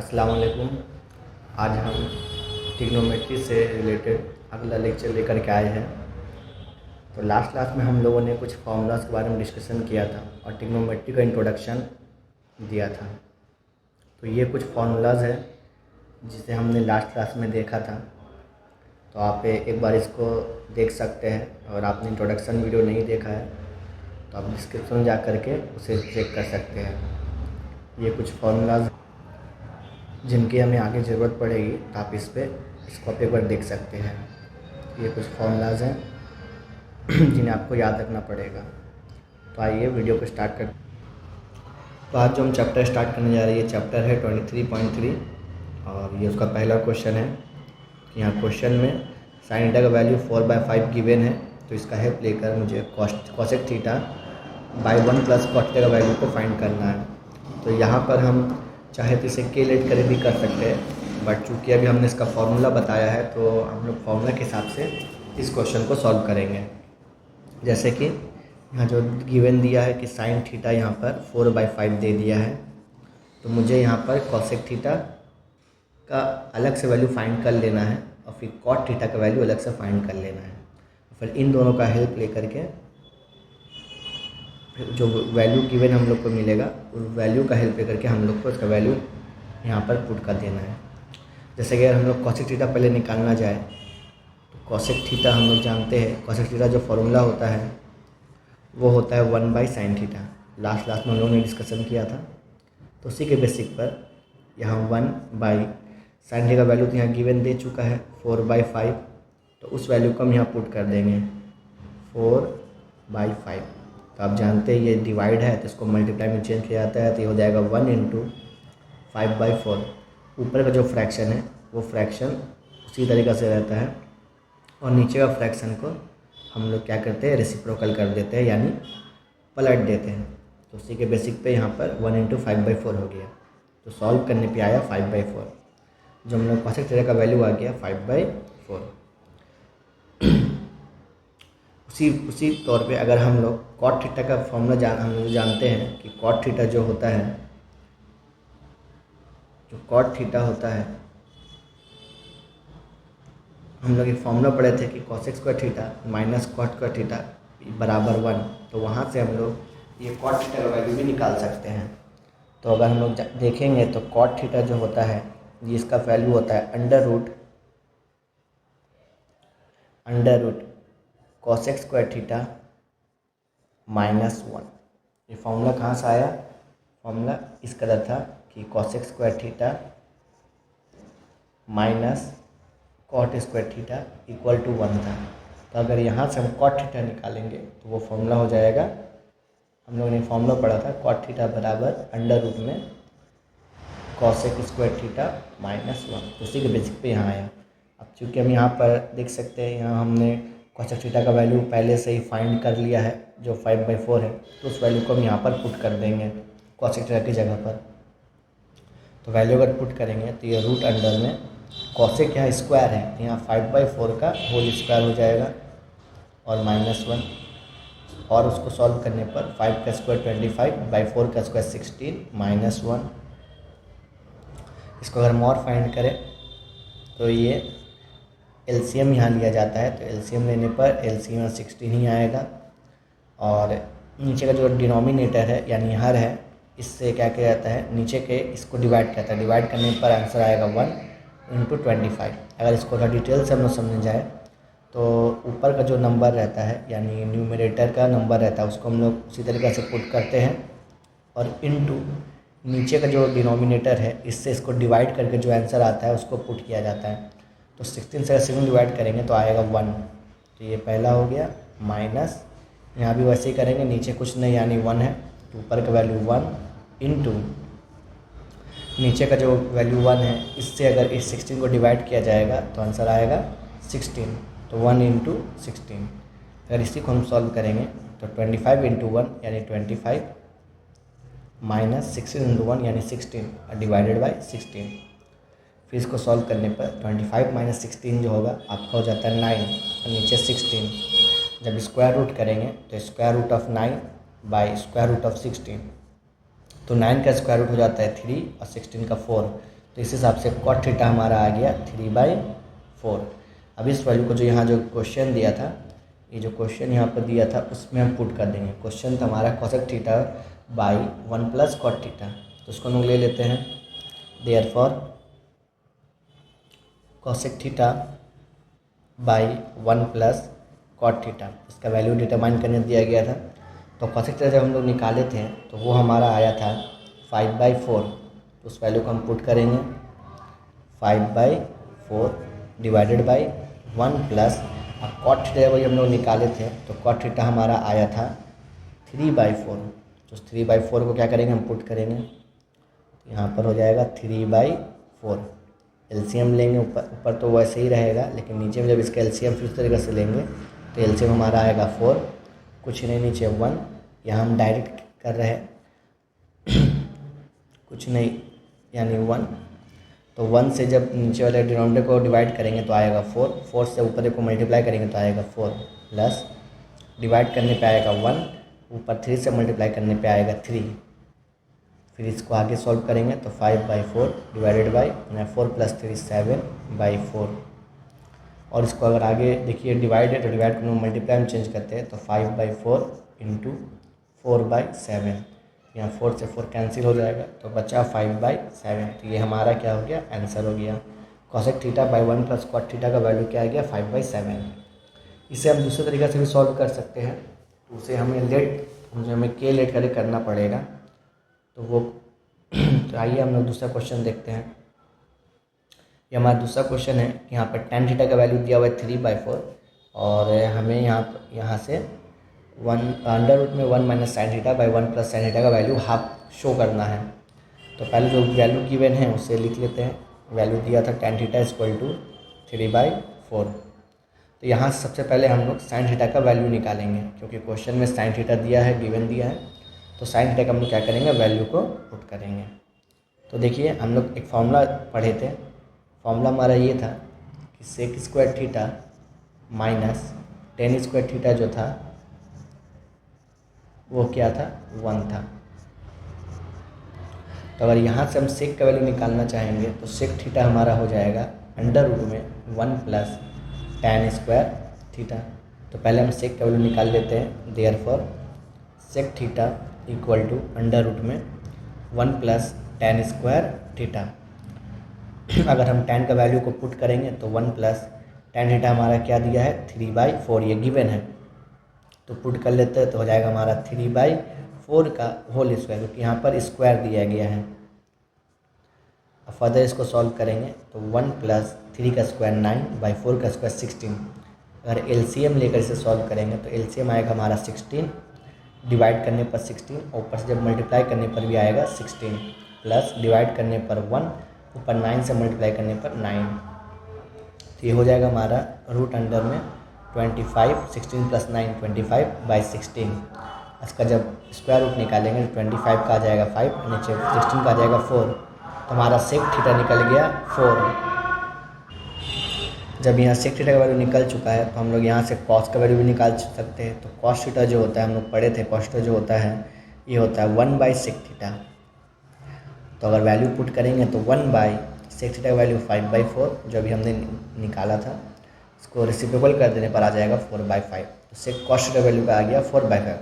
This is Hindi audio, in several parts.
अस्सलाम वालेकुम। आज हम ट्रिग्नोमेट्री से रिलेटेड अगला लेक्चर लेकर के आए हैं। तो लास्ट क्लास में हम लोगों ने कुछ फार्मूलाज के बारे में डिस्कशन किया था और ट्रिग्नोमेट्री का इंट्रोडक्शन दिया था। तो ये कुछ फार्मूलाज है जिसे हमने लास्ट क्लास में देखा था। तो आप एक बार इसको देख सकते हैं, और आपने इंट्रोडक्शन वीडियो नहीं देखा है तो आप डिस्क्रिप्शन में जा कर के उसे चेक कर सकते हैं। ये कुछ फार्मूलाज जिनकी हमें आगे ज़रूरत पड़ेगी, तो आप इसको आप एक बार देख सकते हैं। ये कुछ फार्मूलाज हैं जिन्हें आपको याद रखना पड़ेगा। तो आइए वीडियो को स्टार्ट कर। तो आज जो हम चैप्टर स्टार्ट करने जा रहे हैं, ये चैप्टर है 23.3 और ये उसका पहला क्वेश्चन है। यहाँ क्वेश्चन में साइन थीटा का वैल्यू 4/5 गिवन है, तो इसका हेल्प लेकर मुझे cosec theta by 1 plus cot theta का वैल्यू को फाइंड करना है। तो यहाँ पर हम चाहे तो इसे कैलकुलेट करके भी कर सकते हैं, बट चूँकि अभी हमने इसका फॉर्मूला बताया है तो हम लोग फार्मूला के हिसाब से इस क्वेश्चन को सॉल्व करेंगे। जैसे कि यहाँ जो गिवन दिया है कि साइन थीटा यहाँ पर 4/5 दे दिया है, तो मुझे यहाँ पर कॉसेक थीटा का अलग से वैल्यू फाइंड कर लेना है और फिर कॉट थीटा का वैल्यू अलग से फाइंड कर लेना है। फिर इन दोनों का हेल्प लेकर के जो वैल्यू गिवन हम लोग को मिलेगा, उस वैल्यू का हेल्प लेकर के हम लोग को उसका वैल्यू यहाँ पर पुट कर देना है। जैसे कि अगर हम लोग कॉसेक थीटा पहले निकालना जाए, तो कॉसेक थीटा हम लोग जानते हैं, कॉसेक थीटा जो फॉर्मूला होता है वो होता है 1/sin थीटा। लास्ट क्लास में हम लोगों ने डिस्कशन किया था। तो उसी के बेसिक पर यहाँ 1/sin थीटा का वैल्यू तो यहाँ गिवन दे चुका है 4/5, तो उस वैल्यू को हम यहाँ पुट कर देंगे 4/5। तो आप जानते हैं ये डिवाइड है तो इसको मल्टीप्लाई में चेंज किया जाता है, तो ये हो जाएगा 1 × 5/4। ऊपर का जो फ्रैक्शन है वो फ्रैक्शन उसी तरीक़ा से रहता है, और नीचे का फ्रैक्शन को हम लोग क्या करते हैं, रेसिप्रोकल कर देते हैं, यानी पलट देते हैं। तो उसी के बेसिक पे यहाँ पर 1 × 5/4 हो गया। तो सॉल्व करने पे आया 5/4, जो हम लोग कॉसेक थीटा का वैल्यू आ गया 5/4। उसी तौर पे अगर हम लोग कॉट थीटा का फॉर्मूला हम लोग जानते हैं कि कॉट थीटा जो होता है, जो कॉट थीटा होता है, हम लोग ये फॉर्मूला पढ़े थे कि cosec square theta minus cot square theta बराबर 1। तो वहाँ से हम लोग ये कॉट थीटा का वैल्यू भी निकाल सकते हैं। तो अगर हम लोग देखेंगे तो कॉट थीटा जो होता है, ये इसका वैल्यू होता है under root cosec square theta -1। ये फॉर्मूला कहाँ से आया? फॉर्मूला इस कदर था कि cosec square theta minus cot square theta equal to 1 था। तो अगर यहाँ से हम कॉट थीटा निकालेंगे तो वो फॉर्मूला हो जाएगा, हम लोगों ने फॉर्मूला पढ़ा था, कॉट थीटा बराबर अंडर रूट में कॉसेक स्क्वायर थीटा -1। उसी के बेसिक पे यहाँ आया। अब चूँकि हम यहाँ पर देख सकते हैं, यहाँ हमने कॉसेक थीटा का वैल्यू पहले से ही फाइंड कर लिया है जो 5/4 है, तो उस वैल्यू को हम यहाँ पर पुट कर देंगे कॉसेक थीटा की जगह पर। तो वैल्यू अगर पुट करेंगे तो ये रूट अंडर में कॉसेक यहाँ स्क्वायर है, तो यहाँ 5/4 का होल स्क्वायर हो जाएगा और -1, और उसको सॉल्व करने पर 5 का स्क्वायर 25/4 का स्क्वायर 16 -1। इसको अगर हम और फाइंड करें तो ये एलसीएम यहाँ लिया जाता है, तो एलसीएम लेने पर एलसीएम 16 ही आएगा। और नीचे का जो डिनोमिनेटर है यानी हर है, इससे क्या किया जाता है, नीचे के इसको डिवाइड करता है। डिवाइड करने पर आंसर आएगा 1 × 25। अगर इसको अगर डिटेल से हम लोग समझ जाए तो ऊपर का जो नंबर रहता है यानी न्यूमरेटर का नंबर रहता है, उसको हम लोग उसी तरीके से पुट करते हैं, और इनटू नीचे का जो डिनोमिनेटर है इससे इसको डिवाइड करके जो आंसर आता है उसको पुट किया जाता है। तो 16 से 16 डिवाइड करेंगे तो आएगा 1। तो ये पहला हो गया, माइनस यहाँ भी वैसे ही करेंगे, नीचे कुछ नहीं यानी 1 है, तो ऊपर का वैल्यू 1 इंटू नीचे का जो वैल्यू 1 है, इससे अगर इस 16 को डिवाइड किया जाएगा तो आंसर आएगा 16। तो 1 × 16। अगर इसी को हम सॉल्व करेंगे तो 25 × 1 यानी 25 माइनस 16 × 1 यानी 16 डिवाइडेड बाई 16। फिर इसको सॉल्व करने पर 25 - 16 जो होगा आपका हो जाता है 9 और नीचे 16। जब स्क्वायर रूट करेंगे तो square root of 9 / square root of 16, तो 9 का स्क्वायर रूट हो जाता है 3 और 16 का 4। तो इस हिसाब से कॉट थीटा हमारा आ गया 3/4। अब इस वैल्यू को जो यहाँ जो क्वेश्चन दिया था, ये जो क्वेश्चन यहाँ पर दिया था उसमें हम पुट कर देंगे। क्वेश्चन था हमारा cosec theta by 1 plus cot theta, तो उसको हम लोग ले लेते हैं। Therefore cosec theta by 1 plus cot theta, इसका वैल्यू डिटरमाइन करने दिया गया था। तो कोसेक थीटा जब हम लोग निकाले थे तो वो हमारा आया था 5/4, तो उस वैल्यू को हम पुट करेंगे। 5/4 डिवाइडेड बाई 1 प्लस, अब कॉट थीटा वही हम लोग निकाले थे, तो कॉट थीटा हमारा आया था 3/4। तो 3/4 को क्या करेंगे, हम पुट करेंगे, यहाँ पर हो जाएगा 3/4। एलसीएम लेंगे, ऊपर तो वैसे ही रहेगा, लेकिन नीचे में जब इसका एलसीएम फिर उस तरीके से लेंगे तो एलसीएम हमारा आएगा 4, कुछ नहीं नीचे 1, यहाँ हम डायरेक्ट कर रहे हैं कुछ नहीं यानी 1। तो 1 से जब नीचे वाले डिनोमिनेटर को डिवाइड करेंगे तो आएगा 4, 4 से ऊपर को मल्टीप्लाई करेंगे तो आएगा 4, प्लस डिवाइड करने पे आएगा 1, ऊपर 3 से मल्टीप्लाई करने पे आएगा 3। फिर इसको आगे सॉल्व करेंगे तो 5/4 डिवाइडेड बाई 4 प्लस 3 7/4। और इसको अगर आगे देखिए डिवाइड है तो डिवाइड को मल्टीप्लाई में चेंज करते हैं, तो 5/4 इंटू 4/7, यहाँ 4 से 4 कैंसिल हो जाएगा तो बचा 5/7। तो ये हमारा क्या हो गया, आंसर हो गया। Cosec theta by 1 plus cot theta का वैल्यू क्या आ गया, 5/7। इसे हम दूसरे तरीके से भी सॉल्व कर सकते हैं, तो उसे हमें के लेट करके करना पड़ेगा, तो वो तो आइए हम लोग दूसरा क्वेश्चन देखते हैं। ये हमारा दूसरा क्वेश्चन है कि यहाँ पर tan थीटा का वैल्यू दिया हुआ है 3/4, और हमें यहाँ से अंडर रूट में 1 minus sine theta by 1 plus sign theta का वैल्यू हाफ शो करना है। तो पहले जो वैल्यू गिवन है उसे लिख लेते हैं। वैल्यू दिया था tan थीटा इक्वल टू 3/4। तो यहाँ से सबसे पहले हम लोग साइन थीटा का वैल्यू निकालेंगे, क्योंकि क्वेश्चन में साइन थीटा दिया है, गिवन दिया है, तो साइन थीटा का हम लोग क्या करेंगे, वैल्यू को पुट करेंगे। तो देखिए हम लोग एक फार्मूला पढ़े थे, फार्मूला हमारा ये था कि sec square theta minus tan square theta जो था वो क्या था, 1 था। तो अगर यहाँ से हम सेक का वैल्यू निकालना चाहेंगे तो सेक थीटा हमारा हो जाएगा अंडर रूट में 1 प्लस tan स्क्वायर थीटा। तो पहले हम सेक का वैल्यू निकाल लेते हैं। Therefore sec theta equal to under root में 1 प्लस tan स्क्वायर थीटा। अगर हम tan का वैल्यू को पुट करेंगे तो 1 प्लस tan थीटा हमारा क्या दिया है, 3/4, ये गिवन है, तो पुट कर लेते हैं तो हो जाएगा हमारा 3/4 का होल स्क्वायर, क्योंकि यहाँ पर स्क्वायर दिया गया है। अब फर्दर इसको सॉल्व करेंगे तो 1 प्लस 3 का स्क्वायर 9/4 का स्क्वायर 16। अगर एलसीएम लेकर इसे सॉल्व करेंगे तो एलसीएम आएगा हमारा 16, डिवाइड करने पर 16, ऊपर से जब मल्टीप्लाई करने पर भी आएगा 16, प्लस डिवाइड करने पर 1, ऊपर 9 से मल्टीप्लाई करने पर 9। तो ये हो जाएगा हमारा रूट अंडर में 25, 16 प्लस 9 25/16। इसका जब स्क्वायर रूट निकालेंगे तो 25 का आ जाएगा 5, नीचे 16 का आ जाएगा 4, तो हमारा सेक थीटा निकल गया 4। जब यहाँ सेक थीटा का वैल्यू निकल चुका है तो हम लोग यहाँ से कॉस का वैल्यू भी निकाल सकते हैं। तो कॉस थीटा जो होता है, हम लोग पढ़े थे, कॉस थीटा जो होता है ये होता है 1/सेक थीटा। तो अगर वैल्यू पुट करेंगे तो 1/सेक थीटा का वैल्यू 5/4 जो अभी हमने निकाला था, इसको रेसिप्रोकल कर देने पर आ जाएगा 4/5। तो सेक कॉस थीटा वैल्यू का आ गया 4/5।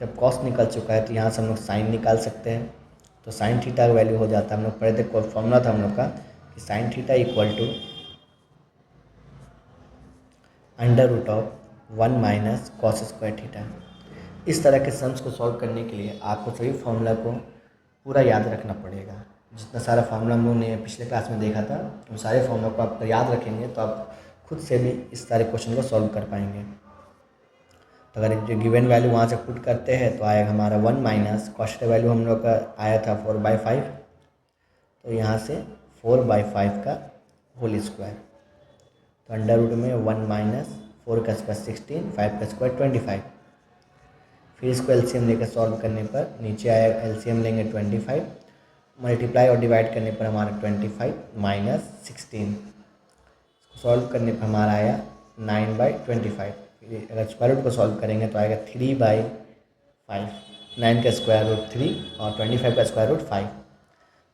जब कॉस निकल चुका है तो यहाँ से हम लोग साइन निकाल सकते हैं। तो साइन थीटा का वैल्यू हो जाता है, हम लोग पढ़े थे, कोई फॉर्मूला था हम लोग का कि sin theta equal to under root of 1 minus cos square theta. इस तरह के सम्स को सॉल्व करने के लिए आपको सभी फार्मूला को पूरा याद रखना पड़ेगा। जितना सारा फार्मूला हम लोगों ने पिछले क्लास में देखा था, उन सारे फार्मूला को आप याद रखेंगे तो आप खुद से भी इस सारे क्वेश्चन को सॉल्व कर पाएंगे। तो अगर जो गिवन वैल्यू वहाँ से पुट करते हैं तो आएगा हमारा 1 माइनस कॉस थीटा वैल्यू हम लोग का आया था 4/5, तो यहाँ से 4/5 का होल स्क्वायर, तो अंडर रूट में 1 माइनस 4 का स्क्वायर 16, 5 का स्क्वायर 25। फिर इसको एलसीएम लेकर सॉल्व करने पर नीचे आएगा, एलसीएम लेंगे 25, मल्टीप्लाई और डिवाइड करने पर हमारा 25 माइनस 16, सॉल्व करने पर हमारा आया 9/25। अगर स्क्वायर रूट को सॉल्व करेंगे तो आएगा 3/5, 9 का स्क्वायर रूट 3 और 25 का स्क्वायर रूट 5।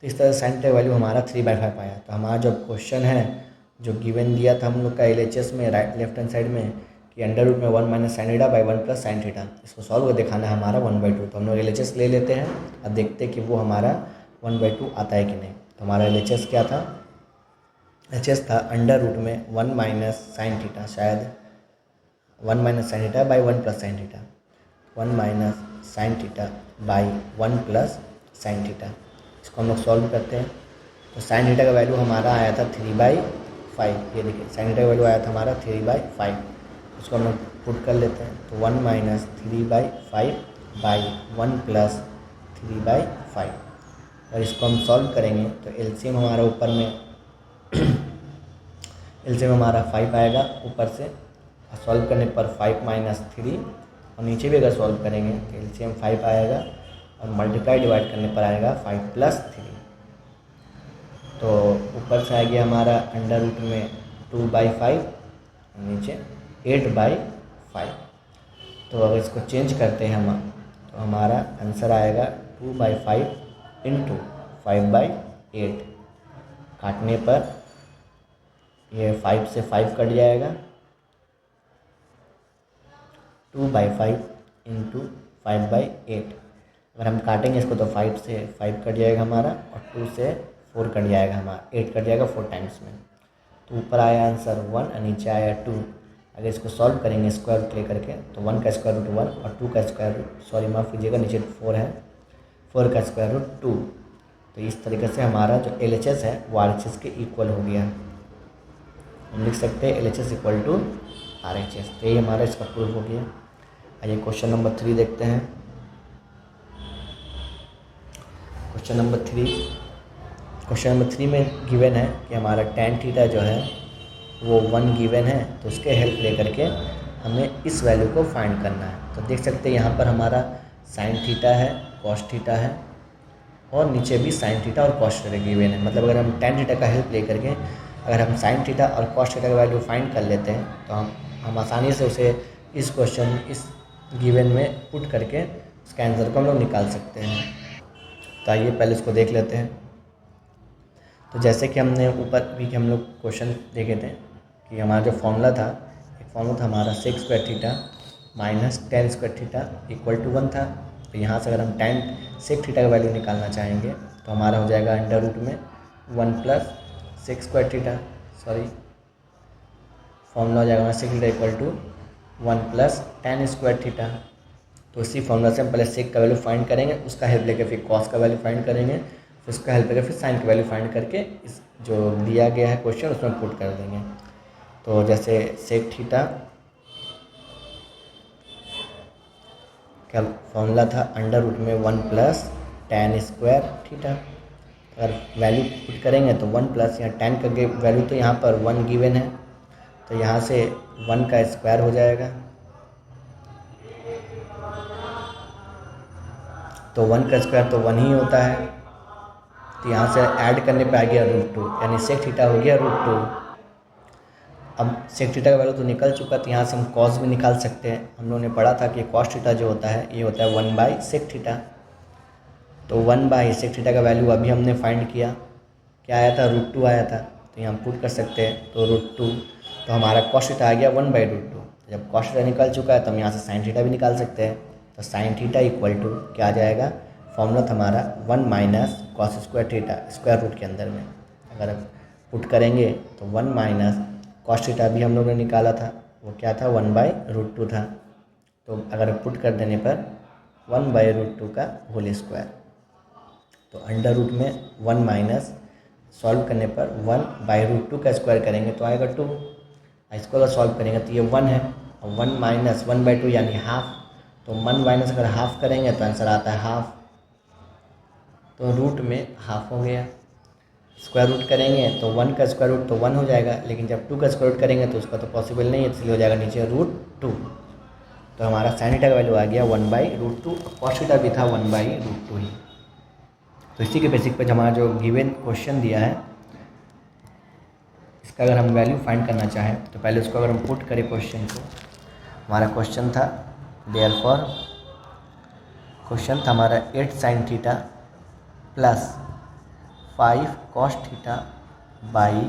तो इस तरह से साइन थीटा का वैल्यू हमारा 3/5 आया। तो हमारा जो क्वेश्चन है जो गिवन दिया था हम लोग का LHS में राइट लेफ्ट हैंड साइड में कि अंडर रूट में 1 minus sine theta by 1 plus sine theta, इसको सॉल्व कर दिखाना है हमारा 1/2। तो हम लोग LHS ले लेते हैं और देखते हैं कि वो हमारा 1/2 आता है कि नहीं। तो हमारा LHS क्या था, LHS था अंडर रूट में 1 माइनस साइन थीटा, शायद 1 minus sine theta by 1 plus sine theta, 1 minus sine theta by 1 plus sine theta. इसको हम लोग सॉल्व करते हैं। तो साइन थीटा का वैल्यू हमारा आया था 3/5। ये देखिए साइन थीटा का वैल्यू आया था हमारा 3/5। उसको हम लोग पुट कर लेते हैं। तो 1 माइनस 3/5 बाई 1 प्लस 3/5। और इसको हम सॉल्व करेंगे तो एलसीएम हमारा ऊपर में एलसीएम हमारा 5 आएगा ऊपर से, और सॉल्व करने पर 5 माइनस 3, और नीचे भी अगर सॉल्व करेंगे तो एलसीएम 5 आएगा और मल्टीप्लाई डिवाइड करने पर आएगा 5 प्लस 3। तो ऊपर से आ गया हमारा अंडर रूट में 2/5 और नीचे 8/5। तो अगर इसको चेंज करते हैं हम तो हमारा आंसर आएगा 2/5 इंटू 5/8। काटने पर ये 5 से 5 कट जाएगा, 2/5 इंटू 5/8। अगर हम काटेंगे इसको तो 5 से 5 कट जाएगा हमारा, और 2 से 4 कट जाएगा हमारा, 8 कट जाएगा 4 टाइम्स में। तो ऊपर आया आंसर 1 और नीचे आया 2। अगर इसको सॉल्व करेंगे स्क्वायर रूट ले करके तो 1 का स्क्वायर रूट 1 और 2 का स्क्वायर रूट, सॉरी माफ़ कीजिएगा नीचे 4 है, 4 का स्क्वायर रूट 2। तो इस तरीके से हमारा जो LHS है वो RHS के इक्वल हो गया। हम लिख सकते हैं LHS इक्वल टू RHS। तो ये हमारा इसका प्रूफ हो गया। आइए क्वेश्चन नंबर 3 देखते हैं। क्वेश्चन नंबर 3 में गिवन है कि हमारा tan थीटा जो है वो 1 गिवन है, तो उसके हेल्प लेकर के हमें इस वैल्यू को फाइंड करना है। तो देख सकते हैं यहाँ पर हमारा साइन थीटा है, कॉस थीटा है, और नीचे भी साइन थीटा और कॉस थीटा गिवन है। मतलब अगर हम tan थीटा का हेल्प ले करके अगर हम साइन थीटा और कॉस थीटा का वैल्यू फाइंड कर लेते हैं तो हम आसानी से उसे इस क्वेश्चन इस गिवन में पुट करके उसके आंसर को हम लोग निकाल सकते हैं। तो आइए पहले इसको देख लेते हैं। तो जैसे कि हमने ऊपर भी कि हम लोग क्वेश्चन देखे थे कि हमारा जो फॉर्मूला था, एक फॉर्मूला था हमारा sec square theta minus tan square theta equal to 1 था। तो यहाँ से अगर हम tan सेक थीटा का वैल्यू निकालना चाहेंगे तो हमारा हो जाएगा अंडर रूट में 1 plus sec square theta, sorry formula हो जाएगा हमारा sec theta equal to 1 plus tan square theta. तो इसी फॉर्मूला से हम पहले सेक का वैल्यू फाइंड करेंगे, उसका हेल्प लेकर फिर कॉस का वैल्यू फाइंड करेंगे, फिर उसका हेल्प लेकर फिर साइन का वैल्यू फाइंड करके इस जो दिया गया है क्वेश्चन उसमें पुट कर देंगे। तो जैसे सेक थीटा का फॉर्मूला था अंडर रूट में 1 प्लस tan स्क्वायर थीटा। अगर वैल्यू पुट करेंगे तो 1 प्लस यहाँ tan का वैल्यू तो यहाँ पर 1 गिवन है, तो यहाँ से 1 का स्क्वायर हो जाएगा। तो 1 का स्क्वायर तो 1 ही होता है, तो यहाँ से ऐड करने पे आ गया √2, यानी सेक थीटा हो गया √2। अब सेक थीटा का वैल्यू तो निकल चुका, तो यहाँ से हम कॉस भी निकाल सकते हैं। हम लोगों ने पढ़ा था कि कॉस थीटा जो होता है ये होता है 1/सेक थीटा। तो 1/सेक थीटा का वैल्यू अभी हमने फाइंड किया, क्या आया था √2 आया था, तो यहाँ पुट कर सकते हैं। तो √2, तो हमारा कॉस थीटा आ गया 1/√2। जब कॉस थीटा निकल चुका है तो हम यहाँ से साइन थीटा भी निकाल सकते हैं। तो साइन थीटा इक्वल टू क्या आ जाएगा, फॉर्मूला था हमारा 1 minus cos square theta square root के अंदर में अगर पुट करेंगे तो 1 माइनस कॉस थीटा भी हम लोगों ने निकाला था, वो क्या था 1/√2 था। तो अगर पुट कर देने पर 1/√2 का होल स्क्वायर, तो अंडर रूट में 1 माइनस सॉल्व करने पर 1/√2 का स्क्वायर करेंगे तो आएगा 2। इसको अगर सॉल्व करेंगे तो ये 1 है, और 1 माइनस 1/2 यानी हाफ, तो 1 माइनस अगर हाफ करेंगे तो आंसर आता है हाफ। तो रूट में हाफ हो गया। स्क्वायर रूट करेंगे तो 1 का स्क्वायर रूट तो 1 हो जाएगा, लेकिन जब 2 का स्क्वायर रूट करेंगे तो उसका तो पॉसिबल नहीं है, इसलिए हो जाएगा नीचे √2। तो हमारा साइन थीटा का वैल्यू आ गया 1/√2, कॉस थीटा भी था 1/√2 ही। तो इसी के बेसिक पे हमारा जो गिवन क्वेश्चन दिया है इसका अगर हम वैल्यू फाइंड करना चाहें तो पहले उसको अगर हम पुट करें क्वेश्चन को, हमारा क्वेश्चन था देयरफॉर, क्वेश्चन था हमारा 8 sin theta plus 5 cos theta by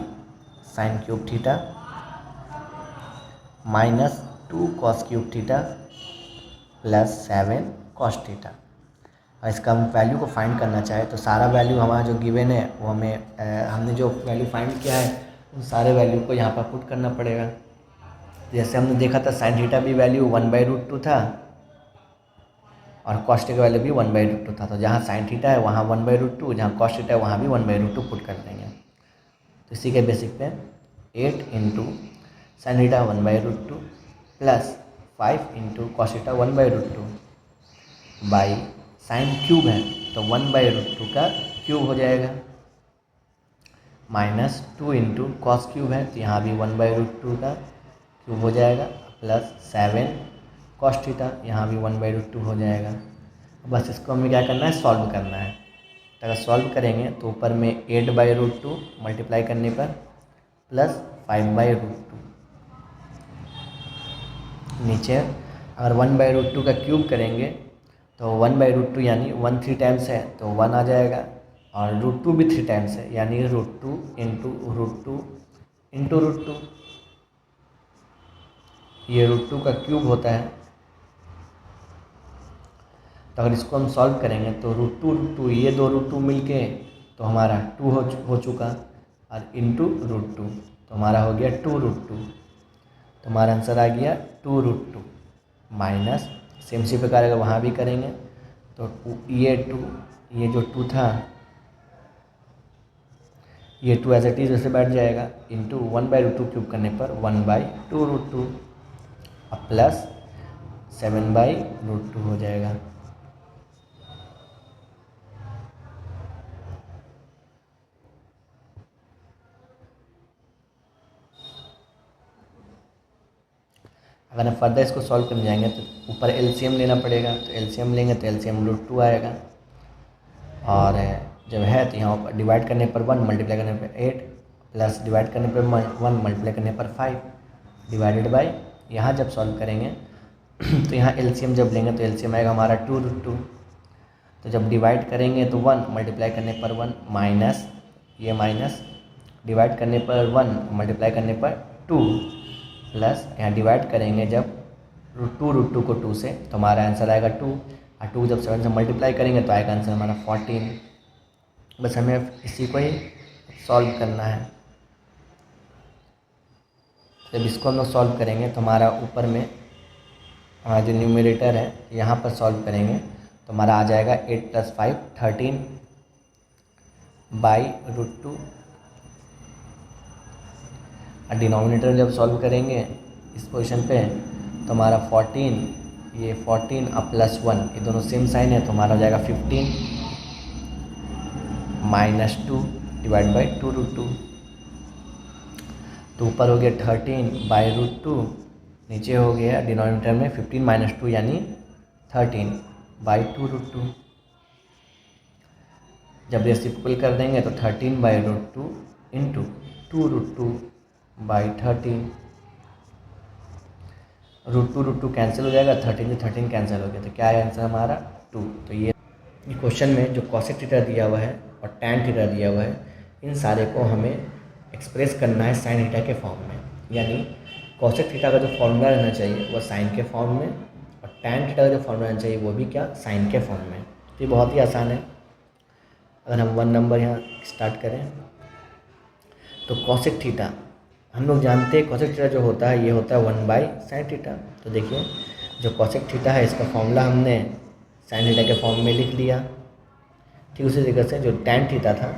sine cube theta minus 2 cos cube theta plus 7 cos theta. और इसका हम वैल्यू को फाइंड करना चाहे तो सारा वैल्यू हमारा जो गिवन है वो हमें हमने जो वैल्यू फाइंड किया है उन सारे वैल्यू को यहाँ पर पुट करना पड़ेगा। जैसे हमने देखा था साइन थीटा भी वैल्यू 1/√2 था और कॉस थीटा का वैल्यू भी 1/√2 था। तो जहाँ साइन थीटा है वहाँ 1/√2, जहाँ कॉस थीटा है वहाँ भी 1/√2 पुट कर देंगे। तो इसी के बेसिक पे 8 into sine theta 1/√2 plus 5 into cos theta 1/√2 by sine cube है तो 1/√2 का क्यूब हो जाएगा माइनस 2 इंटू कॉस क्यूब है तो यहाँ भी 1/√2 का क्यूब हो जाएगा प्लस 7 कॉस थीटा यहाँ भी 1/√2 हो जाएगा। बस इसको हमें क्या करना है, सॉल्व करना है। तो अगर सॉल्व करेंगे तो ऊपर में 8/√2 मल्टीप्लाई करने पर प्लस 5/√2, नीचे अगर 1/√2 का क्यूब करेंगे तो 1/√2 यानी 1 3 टाइम्स है तो 1 आ जाएगा और √2 भी 3 टाइम्स है यानी √2 इंटू √2 इंटू √2, ये √2 का क्यूब होता है। तो अगर इसको हम सॉल्व करेंगे तो √2 ये दो √2 मिलके तो हमारा 2 हो चुका और इंटू √2 तो हमारा हो गया 2√2। तो हमारा आंसर आ गया 2√2 माइनस सेम सी प्रकार अगर वहाँ भी करेंगे तो ये 2, ये जो 2 था ये 2 एज इट इज वैसे बैठ जाएगा इंटू 1/√2 क्यूब करने पर 1/2√2 और प्लस 7/√2 हो जाएगा। अगर हम फर्दर इसको सॉल्व करने जाएंगे तो ऊपर एलसीएम लेना पड़ेगा, तो एलसीएम लेंगे तो एलसीएम √2 आएगा और जब है तो यहाँ पर डिवाइड करने पर 1 मल्टीप्लाई करने पर 8 प्लस डिवाइड करने पर 1 मल्टीप्लाई करने पर 5 डिवाइडेड बाई, यहाँ जब सॉल्व करेंगे तो यहाँ एलसीएम जब लेंगे तो एलसीएम आएगा हमारा 2√2। तो जब डिवाइड करेंगे तो 1 मल्टीप्लाई करने पर 1 माइनस ये माइनस डिवाइड करने पर 1 मल्टीप्लाई करने पर 2 प्लस यहाँ डिवाइड करेंगे जब 2√2 को 2 से तो हमारा आंसर आएगा 2 और 2 जब 7 से मल्टीप्लाई करेंगे तो आएगा आंसर हमारा 14। बस हमें इसी को ही सॉल्व करना है। जब इसको हम लोग सॉल्व करेंगे तो हमारा ऊपर में हमारा जो न्यूमरेटर है यहाँ पर सॉल्व करेंगे तो हमारा आ जाएगा 8 + 5 13 बाई √2 और डिनोमिनेटर जब सॉल्व करेंगे इस पोजीशन पे तो हमारा 14, ये 14 और प्लस 1 ये दोनों सेम साइन है तो हमारा हो जाएगा 15 माइनस 2 डिवाइड बाई 2√2। तो ऊपर हो गया 13 बाई √2, नीचे हो गया डिनोमिनेटर में 15 माइनस 2 यानी 13 बाई 2√2। जब रेसिप्रोकल कर देंगे तो 13 बाई √2 इंटू 2√2 बाई 13, √2 कैंसिल हो जाएगा, 13 से 13 कैंसिल हो गया तो क्या है आंसर हमारा 2। तो ये क्वेश्चन में जो कॉसेक थीटा दिया हुआ है और टैन थीटा दिया हुआ है इन सारे को हमें एक्सप्रेस करना है साइन थीटा के फॉर्म में, यानी कॉसेक थीटा का जो फॉर्मूला रहना चाहिए वह साइन के फॉर्म में और टैन थीटा का जो फॉर्मूला रहना चाहिए वो भी क्या, साइन के फॉर्म में। तो ये बहुत ही आसान है। अगर हम 1 नंबर यहाँ स्टार्ट करें तो कॉसेक थीटा हम लोग जानते हैं, कॉसेक थीटा जो होता है ये होता है 1/sin थीटा। तो देखिए जो कॉसेक थीटा है इसका फॉर्मूला हमने साइन थीटा के फॉर्म में लिख लिया। ठीक उसी तरीके से जो टैन थीटा था,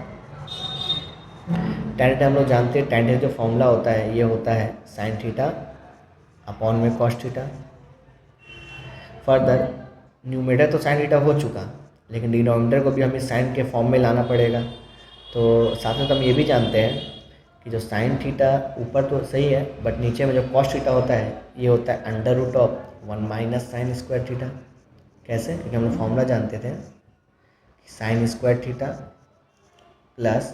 टैन थीटा हम लोग जानते हैं, टैन थीटा जो फॉर्मूला होता है ये होता है साइन थीटा अपॉन में कॉस थीटा। फर्दर न्यूमरेटर तो साइन थीटा हो चुका लेकिन डिनोमिनेटर को भी हमें साइन के फॉर्म में लाना पड़ेगा। तो साथ में हम ये भी जानते हैं कि जो साइन थीटा ऊपर तो सही है बट नीचे में जो कॉस थीटा होता है ये होता है √1 माइनस साइन स्क्वायर थीटा। कैसे? क्योंकि हम लोग फॉर्मूला जानते थे sign square theta plus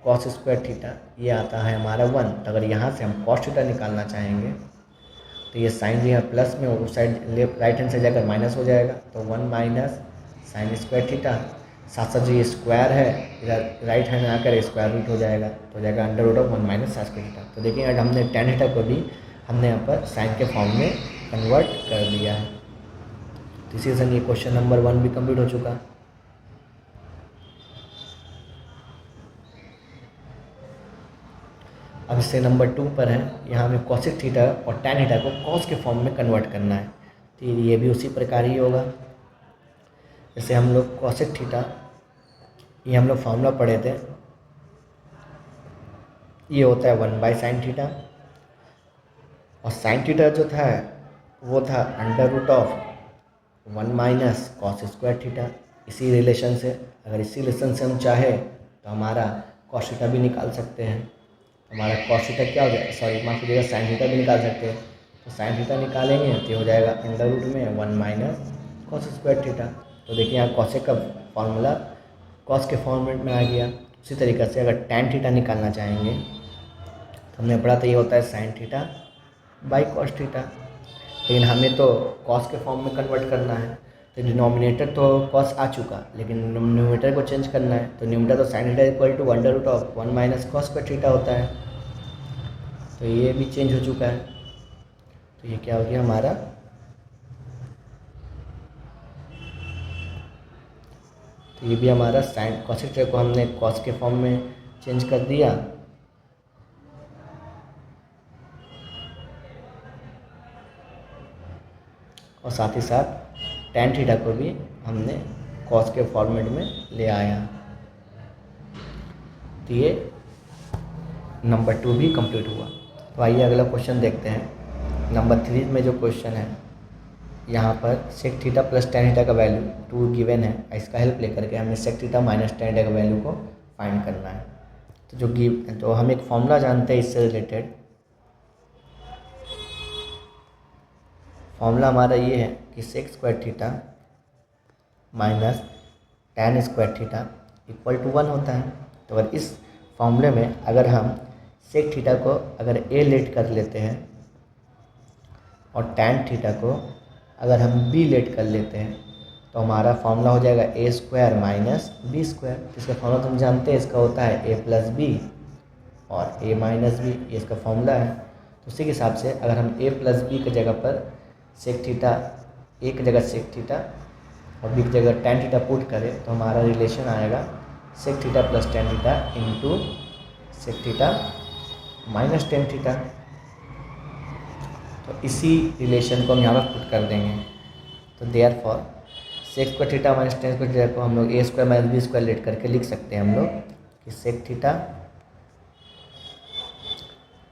cos square theta ये आता है हमारा 1। तो अगर यहाँ से हम कॉस थीटा निकालना चाहेंगे तो ये साइन जो है प्लस में उस साइड लेफ्ट राइट हैंड से जाकर माइनस हो जाएगा तो 1 माइनस साइन स्क्वायर थीटा। साथ साथ जो ये स्क्वायर है इधर राइट हैंड में आकर स्क्वायर रूट हो जाएगा, तो हो जाएगा under root of 1 minus sin square theta. तो देखिए आज हमने tan थीटा को भी हमने यहाँ पर साइन के फॉर्म में कन्वर्ट कर दिया है। तो इसी से ये क्वेश्चन नंबर 1 भी कंप्लीट हो चुका। अब इससे नंबर 2 पर है, यहाँ हमें कॉसेक थीटा और tan थीटा को कॉस के फॉर्म में कन्वर्ट करना है। तो ये भी उसी प्रकार ही होगा। जैसे हम लोग कॉसेक थीटा, ये हम लोग फॉर्मूला पढ़े थे, ये होता है 1 बाई साइन थीटा, और साइन थीटा जो था वो था under root of 1 minus cos square theta. इसी रिलेशन से, अगर इसी रिलेशन से हम चाहे तो हमारा कॉस थीटा भी निकाल सकते हैं। हमारा कॉस थीटा क्या हो जाएगा, सॉरी माफ कीजिएगा, साइन थीटा भी निकाल सकते हैं। तो साइन थीटा निकालेंगे तो हो जाएगा अंडर रूट में 1 माइनस कॉस स्क्वायर थीटा। तो देखिए यहाँ कॉसेक का फॉर्मूला कॉस के फॉर्मेट में आ गया। उसी तरीक़े से अगर tan थीटा निकालना चाहेंगे तो हमने पढ़ा था ये होता है sin theta by cos theta, लेकिन हमें तो कॉस के फॉर्म में कन्वर्ट करना है। तो डिनोमिनेटर तो कॉस आ चुका, लेकिन न्यूमरेटर को चेंज करना है। तो न्यूमरेटर तो sin theta equal to under root of 1 minus cos square theta होता है। तो ये भी चेंज हो चुका है। तो ये क्या हो गया हमारा, तो ये भी हमारा साइन कॉसेक थीटा को हमने कॉस के फॉर्म में चेंज कर दिया। और साथ ही साथ tan थीटा को भी हमने कॉस के फॉर्मेट में ले आया। तो ये नंबर 2 भी कंप्लीट हुआ। तो आइए अगला क्वेश्चन देखते हैं। नंबर 3 में जो क्वेश्चन है, यहाँ पर sec theta plus tan theta का वैल्यू 2 गिवन है। इसका हेल्प लेकर के हमें sec theta minus tan theta का वैल्यू को फाइंड करना है। तो हम एक फॉर्मूला जानते हैं इससे रिलेटेड। फॉर्मूला हमारा ये है कि sec square theta minus tan square theta equal to 1 होता है। तो अगर इस फॉर्मूले में अगर हम सेक थीटा को अगर a लेट कर लेते हैं और tan थीटा को अगर हम b लेट कर लेते हैं, तो हमारा फॉर्मूला हो जाएगा a square minus B square. इसका फॉर्मूला तो हम जानते हैं, इसका होता है a प्लस बी और a माइनस बी, ये इसका फॉर्मूला है। तो उसी के हिसाब से अगर हम a प्लस बी की जगह पर सेक थीटा, a की जगह सेक थीटा और b की जगह tan थीटा पुट करें, तो हमारा रिलेशन आएगा sec theta plus tan theta into sec theta minus tan theta. तो इसी रिलेशन को हम यहाँ पर पुट कर देंगे। तो therefore sec square theta minus tan square theta को हम लोग a square minus B square let करके लिख सकते हैं हम लोग कि sec theta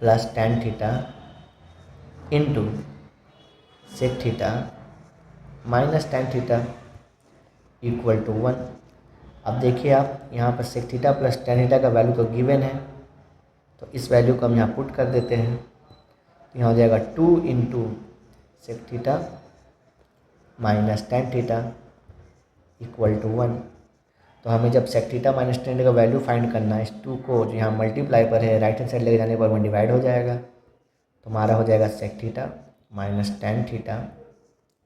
plus tan theta into sec theta minus tan theta equal to 1। अब देखिए आप यहाँ पर sec theta plus tan theta का वैल्यू तो गिवन है, तो इस वैल्यू को हम यहाँ पुट कर देते हैं। तो यहाँ हो जाएगा 2 into sec theta minus tan theta equal to 1। तो हमें जब sec theta minus tan theta का वैल्यू फाइंड करना है, इस 2 को जो यहाँ मल्टीप्लाई पर है राइट हैंड साइड लेके जाने पर 1 डिवाइड हो जाएगा। तो हमारा हो जाएगा sec theta minus tan theta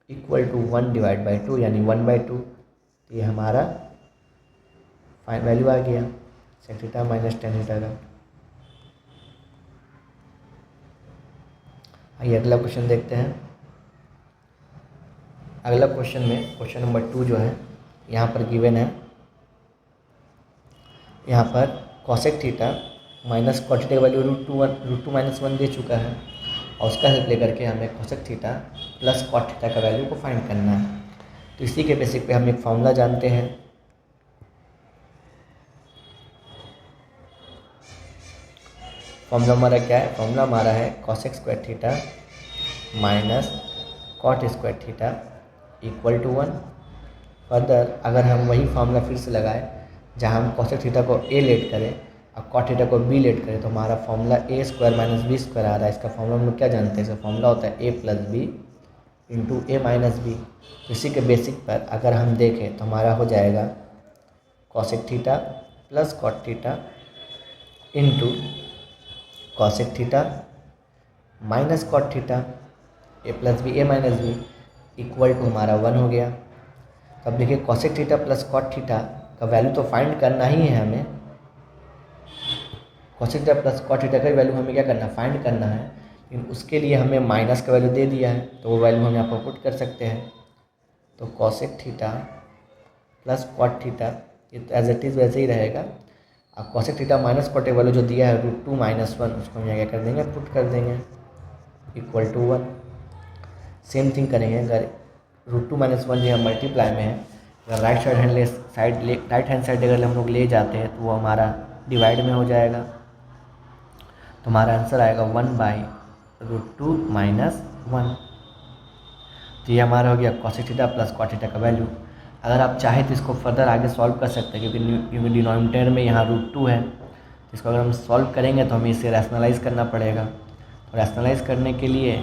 equal to 1 divide by 2 यानी 1/2। तो ये हमारा फाइन वैल्यू आ गया sec theta minus tan theta का। आइए अगला क्वेश्चन देखते हैं। अगला क्वेश्चन में क्वेश्चन नंबर 2 जो है यहाँ पर गिवन है, यहाँ पर cosec theta minus cot theta का वैल्यू रूट टू माइनस 1 दे चुका है, और उसका हेल्प लेकर के हमें cosec theta plus cot theta का वैल्यू को फाइंड करना है। तो इसी के बेसिक पे हम एक फॉर्मूला जानते हैं। फॉर्मूला हमारा क्या है, फॉर्मूला हमारा है cosec square theta minus cot square theta equal to 1। Further अगर हम वही फॉर्मूला फिर से लगाएं जहाँ हम कॉसेक थीटा को a लेट करें और कॉट थीटा को b लेट करें, तो हमारा formula a square minus B square आ रहा है। इसका फॉर्मूला हम लोग क्या जानते हैं, इसका फॉर्मूला होता है a plus b into a minus b. तो इसी के बेसिक पर अगर हम देखें तो हमारा हो जाएगा cosec theta plus cot theta into cosec theta minus cot theta a plus b a minus b equal to हमारा 1 हो गया। तो अब देखिए cosec theta plus cot theta का वैल्यू तो फाइंड करना ही है हमें। cos theta plus cot theta का वैल्यू हमें क्या करना है, फाइंड करना है। लेकिन उसके लिए हमें माइनस का वैल्यू दे दिया है, तो वो वैल्यू हम यहाँ पर पुट कर सकते हैं। तो cosec theta plus cot theta ये तो एज इट इज़ वैसे ही रहेगा। अब cosec theta minus cot value जो दिया है √2 - 1, उसको हम यहाँ क्या कर देंगे, पुट कर देंगे इक्वल टू 1। सेम थिंग करेंगे, अगर √2 - 1 जो है मल्टीप्लाई में है, अगर राइट हैंड साइड अगर हम लोग ले जाते हैं तो वो हमारा डिवाइड में हो जाएगा। तो हमारा आंसर आएगा 1/√2 - 1। तो ये हमारा हो गया cosec theta plus cot theta का वैल्यू। अगर आप चाहें तो इसको फर्दर आगे सॉल्व कर सकते हैं, क्योंकि डिनोमिनेटर में यहाँ √2 है। तो इसको अगर हम सॉल्व करेंगे तो हमें इसे रैशनलाइज़ करना पड़ेगा। तो रैशनलाइज़ करने के लिए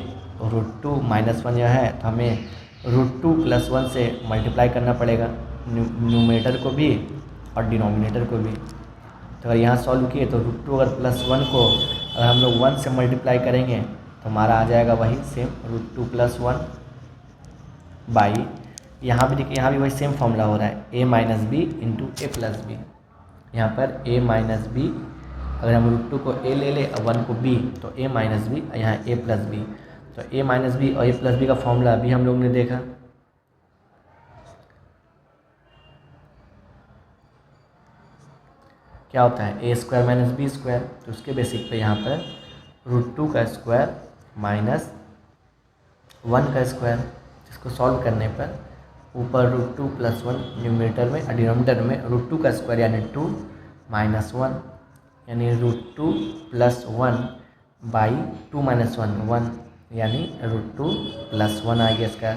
√2 - 1 यह है, तो हमें √2 + 1 से मल्टीप्लाई करना पड़ेगा, न्यूमरेटर को भी और डिनोमिनेटर को भी। तो अगर यहाँ सॉल्व किए तो √2 अगर +1 को अगर हम लोग 1 से मल्टीप्लाई करेंगे तो हमारा आ जाएगा वही सेम √2 + 1 बाई, यहाँ भी देखिए, यहाँ भी वही सेम फॉर्मूला हो रहा है a - b × a + b। यहाँ पर a - b, अगर हम √2 को a ले लें और 1 को b, तो a - b, यहाँ a + b। तो a - b और a + b का फॉर्मूला अभी हम लोग ने देखा। क्या होता है, a² - b²। तो उसके बेसिक पे यहाँ पर √2 का स्क्वायर माइनस 1 का स्क्वायर, इसको सॉल्व करने पर ऊपर √2 + 1 न्यूमरेटर में और डिनोमिनेटर में √2 का स्क्वायर यानी 2 - 1, यानी √2 + 1 बाई 2 - 1 यानी √2 + 1 आ गया इसका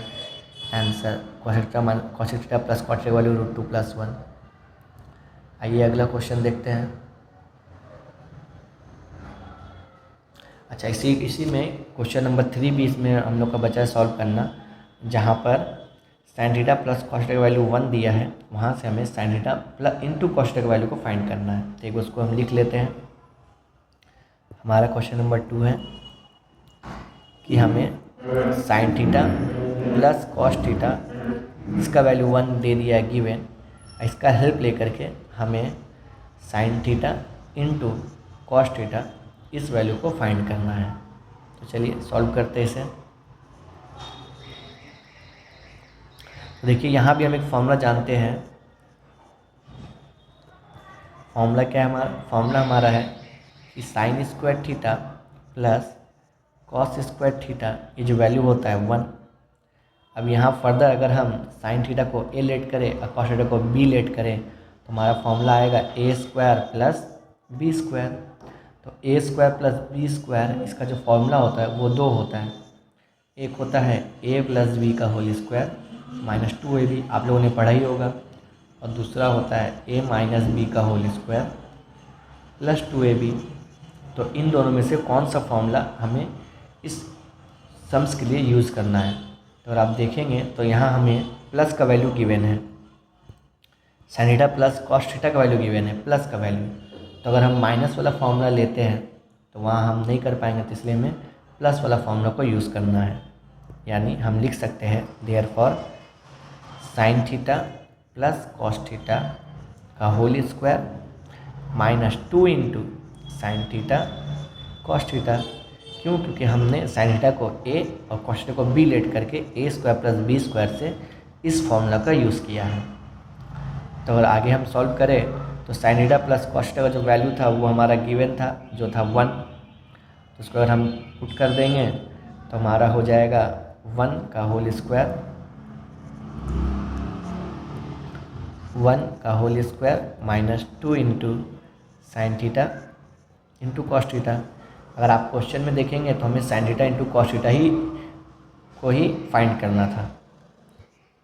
answer. cos theta plus cot theta value √2 + 1। आइए अगला क्वेश्चन देखते हैं। अच्छा, इसी में क्वेश्चन नंबर 3 भी इसमें हम लोग का बचा है सॉल्व करना, जहाँ पर sin theta plus cos theta का वैल्यू 1 दिया है, वहाँ से हमें sin theta plus into cos theta का वैल्यू को फाइंड करना है। तो एक उसको हम लिख लेते हैं। हमारा क्वेश्चन नंबर 2 है कि हमें sin theta plus cos theta, इसका वैल्यू 1 दे दिया है गिवन, इसका हेल्प लेकर के हमें sin theta into cos theta इस वैल्यू को फाइंड करना है। तो चलिए सॉल्व करते हैं इसे। तो देखिए, यहाँ भी हम एक फॉर्मूला जानते हैं। फॉर्मूला क्या है फॉर्मूला हमारा है कि sin² theta plus cos² theta, ये जो वैल्यू होता है 1। अब यहाँ फर्दर अगर हम sin थीटा को a लेट करें और cos थीटा को b लेट करें तो हमारा फॉर्मूला आएगा a² + b²। तो a² + b², इसका जो फॉर्मूला होता है वो 2 होता है। एक होता है a + b का होल स्क्वायर माइनस 2ab, आप लोगों ने पढ़ा ही होगा, और दूसरा होता है a - b का होल स्क्वायर प्लस 2ab। तो इन दोनों में से कौन सा फॉर्मूला हमें इस सम्स के लिए यूज़ करना है। तो अगर आप देखेंगे तो यहाँ हमें प्लस का वैल्यू गिवन है, sin theta plus cos theta का वैल्यू गिवन है, प्लस का वैल्यू। तो अगर हम माइनस वाला फॉर्मूला लेते हैं तो वहाँ हम नहीं कर पाएंगे, तो इसलिए हमें प्लस वाला फॉर्मूला को यूज़ करना है। यानी हम लिख सकते हैं therefore sin theta plus cos theta का whole square minus 2 × sin theta cos theta. क्यों? क्योंकि हमने sin थीटा को a और cos थीटा को b लेट करके a² + b² से इस फॉर्मूला का यूज़ किया है। तो अगर आगे हम सॉल्व करें तो sin theta plus cos theta का जो वैल्यू था वो हमारा गिवन था, जो था 1। तो उसको अगर हम पुट कर देंगे तो हमारा हो जाएगा 1 का होल स्क्वायर, 1 का whole square minus 2 × sin theta into cos theta. अगर आप क्वेश्चन में देखेंगे तो हमें sin theta into cos theta को ही फाइंड करना था।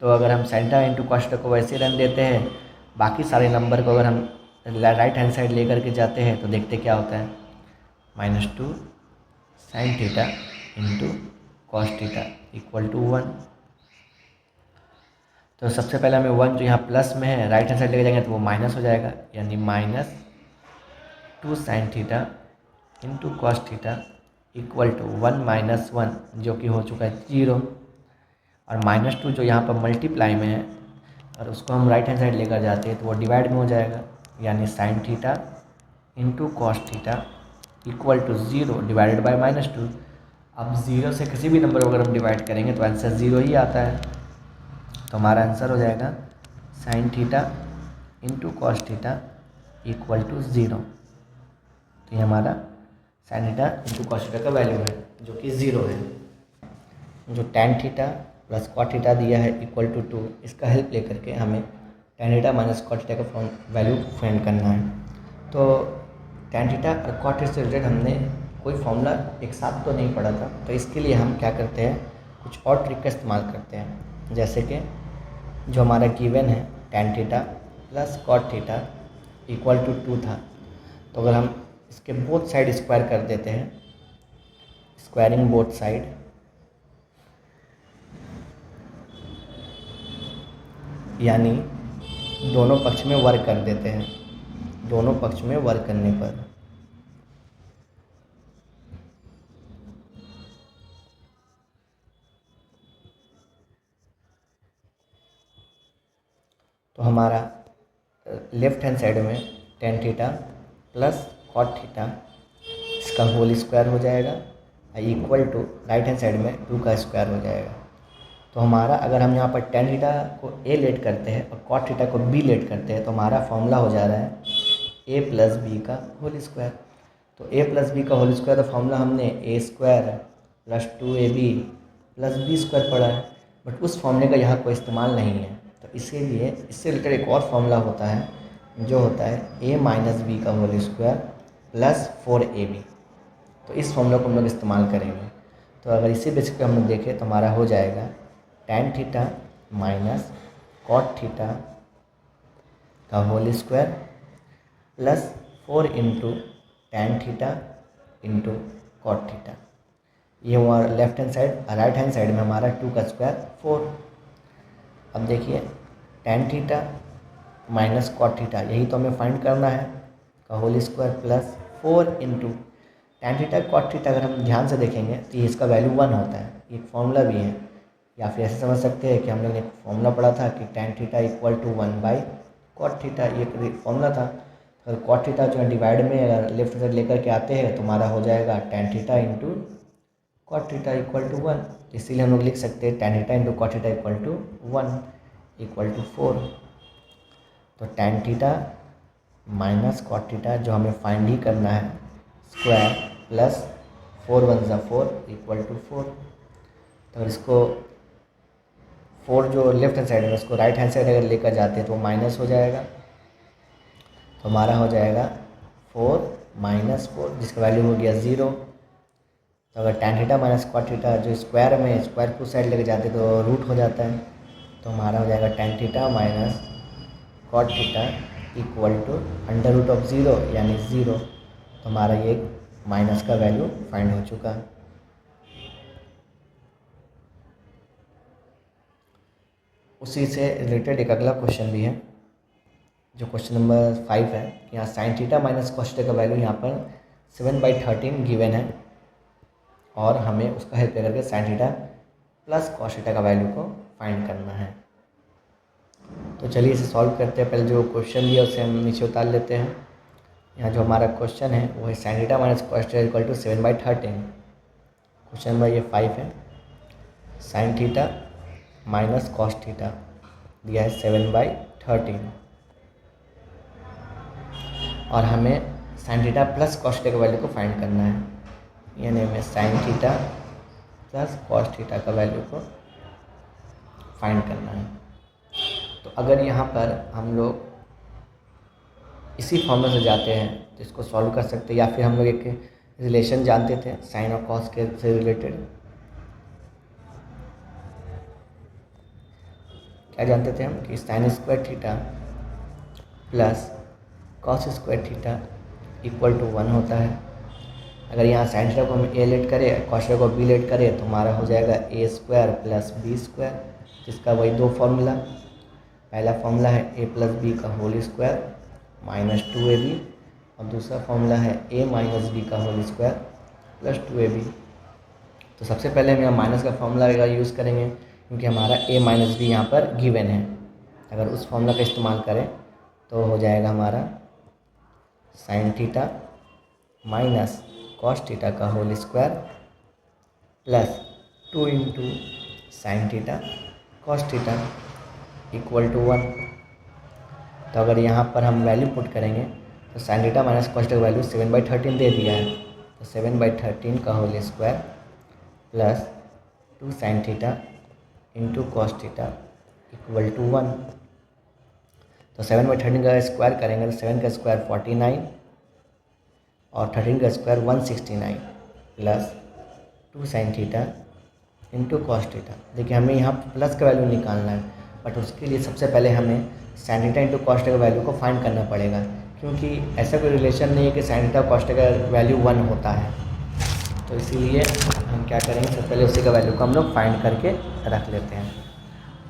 तो अगर हम sin theta into cos theta को वैसे रन देते हैं, बाकी सारे नंबर को अगर हम राइट हैंड साइड लेकर के जाते हैं तो देखते क्या होता है, -2 sin theta into cos theta equal to 1। तो सबसे पहले हमें 1 जो यहाँ प्लस में है राइट हैंड साइड लेके जाएंगे तो वो माइनस हो जाएगा, यानी -2 sin theta into cos theta equal to 1 - 1 जो कि हो चुका है 0, और -2 जो यहाँ पर मल्टीप्लाई में है और उसको हम राइट हैंड साइड लेकर जाते हैं तो वो डिवाइड में हो जाएगा, यानी sin theta into cos theta equal to 0 divided by -2। अब 0 से किसी भी नंबर को अगर हम डिवाइड करेंगे तो आंसर 0 ही आता है। तो हमारा आंसर हो जाएगा sign theta into cos theta equal to 0। तो ये हमारा sign theta into cos theta का वैल्यू है जो कि 0 है। जो tan theta plus cot theta दिया है इक्वल टू 2, इसका हेल्प लेकर के हमें tan theta minus cot theta का वैल्यू फाइंड करना है। तो टैन थीटा और कॉट थीटा से रिलेटेड हमने कोई फॉर्मूला एक साथ तो नहीं पढ़ा था, तो इसके लिए हम क्या करते हैं, कुछ और ट्रिक का इस्तेमाल करते हैं। जैसे कि जो हमारा गिवन है tan theta plus cot theta equal to 2 था, तो अगर हम इसके बोथ साइड स्क्वायर कर देते हैं, स्क्वायरिंग बोथ साइड, यानी दोनों पक्ष में वर्क कर देते हैं, दोनों पक्ष में वर्क करने पर तो हमारा लेफ्ट हैंड साइड में tan theta plus cot theta इसका होल स्क्वायर हो जाएगा equal to right hand side में 2 का स्क्वायर हो जाएगा। तो हमारा अगर हम यहाँ पर टेन थीटा को ए लेट करते हैं और कॉट थीटा को बी लेट करते हैं तो हमारा फॉर्मूला हो जा रहा है ए प्लस बी का होल स्क्वायर। तो ए प्लस बी का होल स्क्वायर का फॉर्मूला हमने A square plus 2ab plus B square पढ़ा है, बट उस फॉर्मूले का यहाँ कोई इस्तेमाल नहीं है। तो इसीलिए इससे रिलेटेड एक और फॉर्मूला होता है जो होता है ए माइनस बी का होल स्क्वायर प्लस 4ab। तो इस फॉर्मूला को हम लोग इस्तेमाल करेंगे। तो अगर इसी बेसिस पे हम लोग देखें तो हमारा हो जाएगा tan theta minus cot theta का whole square plus 4 into tan theta into cot theta. ये हमारा left hand side, right hand side में हमारा 2 का स्क्वायर 4। अब देखिए tan theta minus cot theta, यही तो हमें फाइंड करना है, का whole square plus 4 into tan theta cot theta. अगर हम ध्यान से देखेंगे तो इसका वैल्यू 1 होता है, एक फॉर्मूला भी है, या फिर ऐसे समझ सकते हैं कि हम लोग ने एक फॉर्मूला पढ़ा था कि tan theta equal to 1 by cot theta, ये फॉर्मूला था। अगर कॉट थीटा जो है डिवाइड में अगर लेफ्ट साइड लेकर के आते हैं तो हमारा हो जाएगा tan theta into cot theta equal to 1। इसीलिए हम लोग लिख सकते हैं tan theta into cot theta equal to 1 equal to 4। तो tan theta minus cot theta जो हमें फाइंड ही करना है, स्क्वायर प्लस 4 1 ज़ा 4 इक्वल टू 4। तो इसको 4 जो लेफ्ट हैंड साइड है उसको राइट हैंड साइड अगर लेकर जाते हैं तो वो माइनस हो जाएगा। तो हमारा हो जाएगा 4 माइनस 4 जिसका वैल्यू हो गया 0। तो अगर tan theta minus cot theta जो स्क्वायर में स्क्वायर को साइड लेकर जाते तो रूट हो जाता है। तो हमारा हो जाएगा tan theta minus cot theta equal to under root of 0 यानी 0। तो हमारा ये माइनस का वैल्यू फाइंड हो चुका है। उसी से रिलेटेड एक अगला क्वेश्चन भी है जो क्वेश्चन नंबर 5 है। यहाँ sin theta minus cos theta का वैल्यू यहाँ पर 7/13 गिवन है और हमें उसका हेल्प करके sign theta plus cos theta का वैल्यू को फाइंड करना है। तो चलिए इसे सॉल्व करते हैं। पहले जो क्वेश्चन दिया उसे हम नीचे उतार लेते हैं। यहाँ जो हमारा क्वेश्चन है वो है sin theta minus cos theta equal to 7/13। Question number ये 5 है। Sin theta minus cos theta दिया है 7/13 और हमें sin theta plus cos theta का वैल्यू को फाइंड करना है, यानी हमें sin theta plus cos theta का वैल्यू को फाइंड करना है। तो अगर यहाँ पर हम लोग इसी फॉर्मूला से जाते हैं तो इसको सॉल्व कर सकते हैं, या फिर हम लोग एक रिलेशन जानते थे साइन और कॉस के से रिलेटेड। क्या जानते थे हम कि sin square theta plus cos square theta equal to 1 होता है। अगर यहाँ साइन थीटा को हम ए लेट करें, कॉस थीटा को बी लेट करें तो हमारा हो जाएगा a square plus B square, जिसका वही 2 फॉर्मूला। पहला फॉर्मूला है ए प्लस बी का होल स्क्वायर माइनस 2ab और दूसरा फॉर्मूला है ए माइनस बी का होल स्क्वायर प्लस 2ab। तो सबसे पहले हम यहाँ माइनस का फॉर्मूला यूज़ करेंगे क्योंकि हमारा ए माइनस बी यहाँ पर गिवन है। अगर उस फॉर्मूला का इस्तेमाल करें तो हो जाएगा हमारा sign theta minus cos theta का whole square plus 2 into sine theta cos theta equal to 1। तो अगर यहाँ पर हम वैल्यू पुट करेंगे तो sin theta minus cos theta का वैल्यू 7/13 दे दिया है, तो 7/13 का whole square plus 2 sign theta into cos theta equal to 1। तो 7/13 का स्क्वायर करेंगे तो 7 का स्क्वायर 49 और 13 का square 169 plus 2 sign theta into cos theta. देखिए हमें यहाँ प्लस का वैल्यू निकालना है, बट उसके लिए सबसे पहले हमें sin theta into cos theta का वैल्यू को फाइंड करना पड़ेगा, क्योंकि ऐसा कोई रिलेशन नहीं है कि साइन थीटा और कॉस थीटा का वैल्यू 1 होता है। तो इसीलिए हम क्या करेंगे, सबसे पहले उसी का वैल्यू को हम लोग फाइंड करके रख लेते हैं।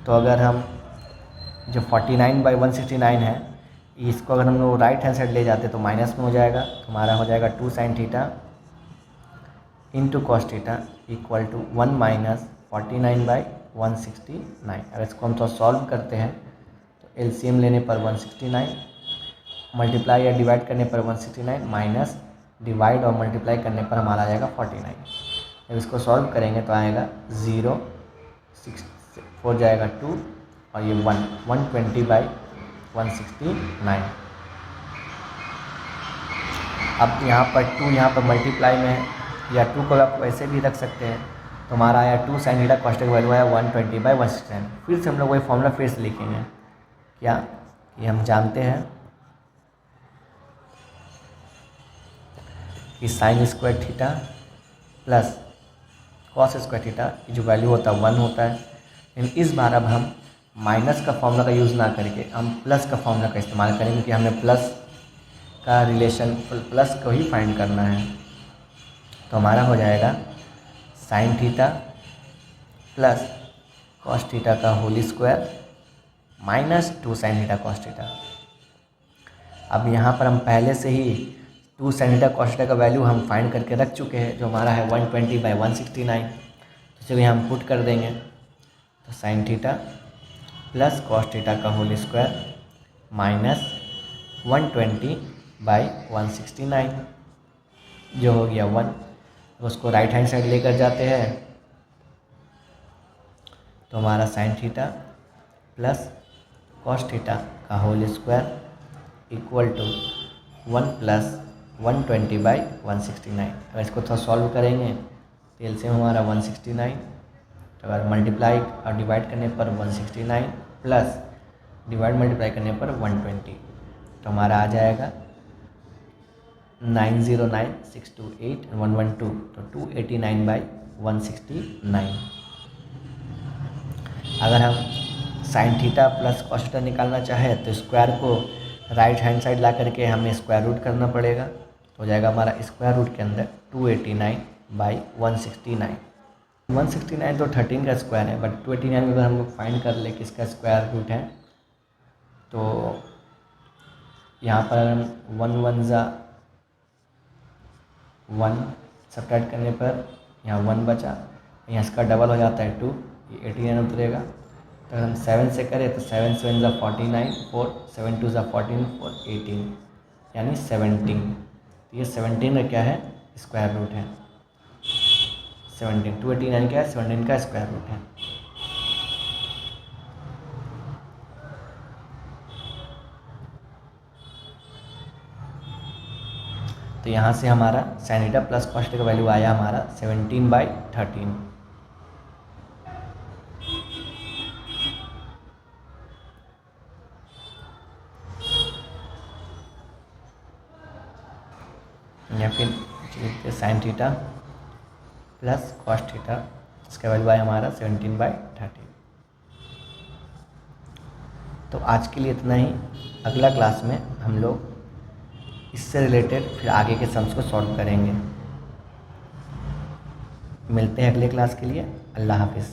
तो अगर हम जो 49/169 है इसको अगर हम लोग राइट हैंड साइड ले जाते तो माइनस में हो जाएगा, तो हमारा हो जाएगा 2 sign theta into cos theta equal to 1 minus 49/169। अगर इसको हम थोड़ा सॉल्व करते हैं तो एलसीएम लेने पर 169, मल्टीप्लाई या डिवाइड करने पर 169 माइनस डिवाइड और मल्टीप्लाई करने पर हमारा आ जाएगा 49। जब इसको सॉल्व करेंगे तो आएगा 0, 6 4 जाएगा 2 और ये 120/169। अब यहाँ पर 2 यहाँ पर मल्टीप्लाई में है, या 2 को आप वैसे भी रख सकते हैं। तो हमारा आया 2 साइन थीटा कॉस थीटा का वैल्यू आया 120/169। फिर से हम लोग वही फॉर्मूला फिर से लिखेंगे, क्या कि हम जानते हैं कि sin square theta plus cos square theta की जो वैल्यू होता है 1 होता है। लेकिन इस बार अब हम माइनस का फॉर्मूला का यूज़ ना करके हम प्लस का फॉर्मूला का इस्तेमाल करेंगे, क्योंकि हमें प्लस का रिलेशन प्लस को ही फाइंड करना है। तो हमारा हो जाएगा sign theta plus cos theta का whole square minus 2 sign theta cos theta. अब यहाँ पर हम पहले से ही 2 साइन थीटा कॉस थीटा का वैल्यू हम फाइंड करके रख चुके हैं, जो हमारा है 120/169। तो चलिए हम पुट कर देंगे, तो sin theta plus cos theta का होल स्क्वायर माइनस 120/169 जो हो गया 1। उसको राइट हैंड साइड लेकर जाते हैं तो हमारा sign theta plus cos theta का whole square equal to 1 plus 120/169। अगर इसको थोड़ा सॉल्व करेंगे तो एलसीएम हमारा 169, तो अगर मल्टीप्लाई और डिवाइड करने पर 169 प्लस डिवाइड मल्टीप्लाई करने पर 120, तो हमारा आ जाएगा 909,628 112, तो 289/169। अगर हम sign theta plus cos theta निकालना चाहें तो स्क्वायर को राइट हैंड साइड ला करके हमें स्क्वायर रूट करना पड़ेगा। तो हो जाएगा हमारा स्क्वायर रूट के अंदर 289/169। 169 तो 13 का स्क्वायर है, बट 289 में अगर हम लोग फाइंड कर ले किसका स्क्वायर रूट है, तो यहाँ पर हम 1 1 ज़ा 1 सब्ट्रैक्ट करने पर यहाँ 1 बचा, यहाँ इसका डबल हो जाता है 2, ये 89 उतरेगा। तो अगर हम 7 से करें तो 7 7 ज़ा 49, 4 7 2 ज़ा 14, 4 18 यानी 17। तो ये 17 का क्या है, स्क्वायर रूट है 17। 289 क्या है, 17 का स्क्वायर रूट है। तो यहाँ से हमारा sign theta plus cos theta का वैल्यू आया हमारा 17/13। या फिर लिखते sign theta plus cos theta, इसका वैल्यू आया हमारा 17/13। तो आज के लिए इतना ही। अगला क्लास में हम लोग इससे रिलेटेड फिर आगे के सम्स को सॉल्व करेंगे। मिलते हैं अगले क्लास के लिए। अल्लाह हाफिज़।